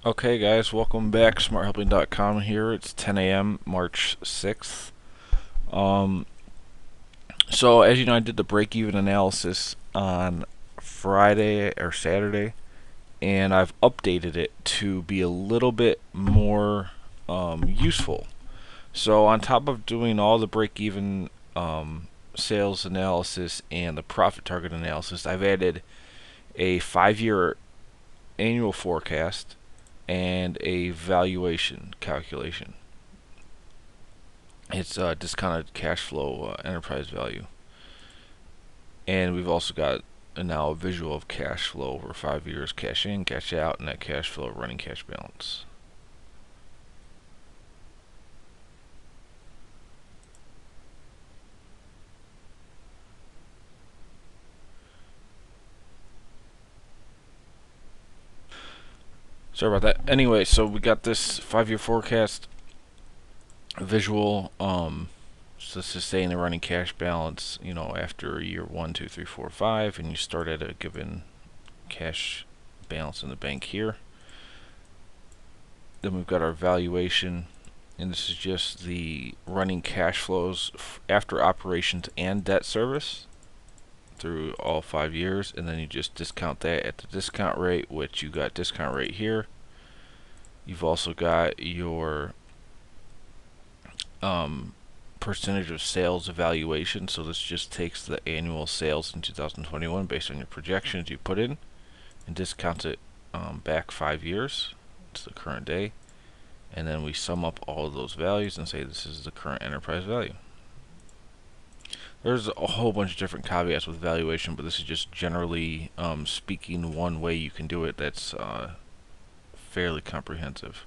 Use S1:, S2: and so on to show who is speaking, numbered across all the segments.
S1: Okay, guys, welcome back. SmartHelping.com here. It's 10 a.m. March 6th. Um, so, as you know, I did the break even analysis on Friday or Saturday, and I've updated it to be a little bit more useful. So, on top of doing all the break even sales analysis and the profit target analysis, I've added a 5 year annual forecast and a valuation calculation. It's discounted cash flow enterprise value. And we've also got now a visual of cash flow over 5 years, cash in, cash out, net cash flow, running cash balance. Sorry about that. Anyway, so we got this 5 year forecast visual. So this is saying the running cash balance, after year 1, 2, 3, 4, 5, and you start at a given cash balance in the bank here. Then we've got our valuation, and this is just the running cash flows after operations and debt service through all 5 years, and then you just discount that at the discount rate, which you got discount rate here. You've also got your percentage of sales evaluation, so this just takes the annual sales in 2021 based on your projections you put in and discounts it back 5 years to the current day, and then we sum up all of those values and say this is the current enterprise value. There's a whole bunch of different caveats with valuation, but this is just generally speaking one way you can do it that's fairly comprehensive.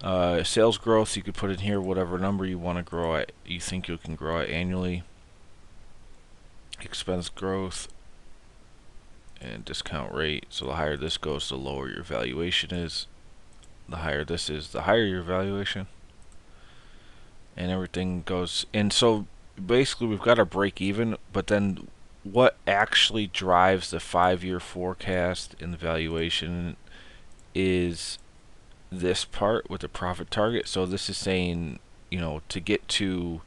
S1: Sales growth, you could put in here whatever number you want to grow at, you think you can grow at annually. Expense growth and discount rate. So the higher this goes, the lower your valuation is. The higher this is, the higher your valuation. And everything goes. And so basically we've got our break even, but then what actually drives the 5 year forecast and the valuation is this part with the profit target. So this is saying, to get to,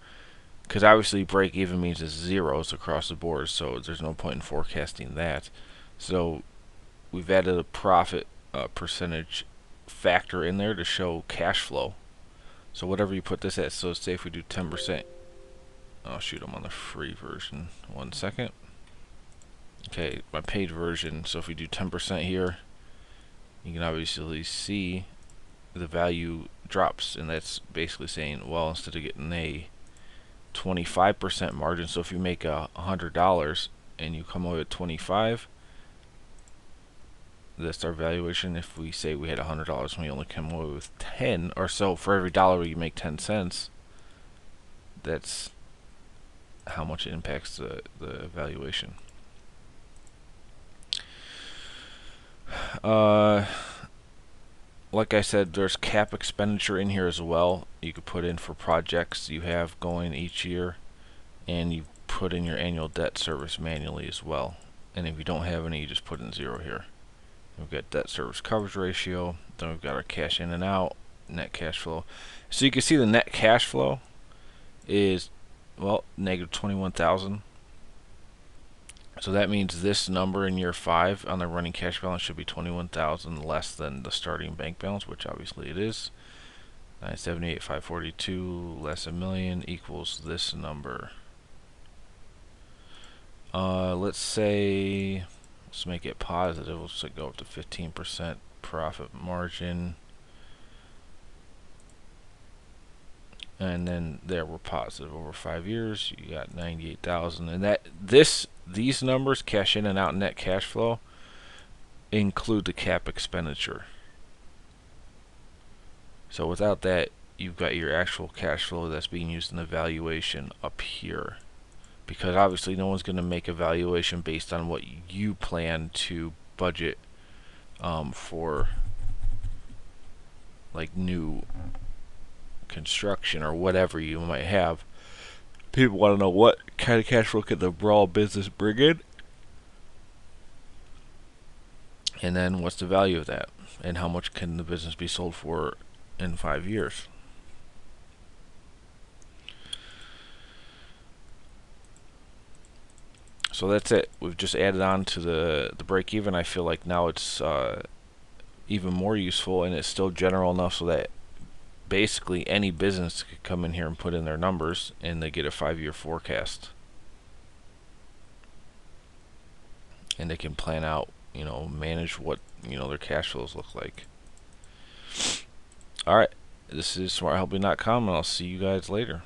S1: because obviously break even means it's zeros across the board, so there's no point in forecasting that. So we've added a profit percentage factor in there to show cash flow. So whatever you put this at, so say if we do 10%, oh shoot, I'm on the free version. 1 second. Okay, my paid version, so if we do 10% here, you can obviously see the value drops, and that's basically saying, well, instead of getting a 25% margin, so if you make $100 and you come away with 25, that's our valuation. If we say we had $100 and we only come away with 10, or so, for every dollar you make 10 cents, that's how much it impacts the valuation. Like I said, there's cap expenditure in here as well. You could put in for projects you have going each year, and you put in your annual debt service manually as well. And if you don't have any, you just put in 0 here. We've got debt service coverage ratio. Then we've got our cash in and out, net cash flow. So you can see the net cash flow is, well, negative 21,000. So that means this number in year 5 on the running cash balance should be 21,000 less than the starting bank balance, which obviously it is. 978,542 less $1,000,000 equals this number. Let's say, let's make it positive. Let's go up to 15% profit margin. And then there we're positive over 5 years. You got 98,000, and these numbers, cash in and out, net cash flow, include the cap expenditure. So without that, you've got your actual cash flow that's being used in the valuation up here, because obviously no one's going to make a valuation based on what you plan to budget for like new construction or whatever you might have. People want to know what kind of cash flow can the raw business bring in. And then what's the value of that? And how much can the business be sold for in 5 years? So that's it. We've just added on to the break even. I feel like now it's even more useful, and it's still general enough so that basically any business could come in here and put in their numbers and they get a 5-year forecast. And they can plan out, manage what, their cash flows look like. Alright, this is smarthelping.com, and I'll see you guys later.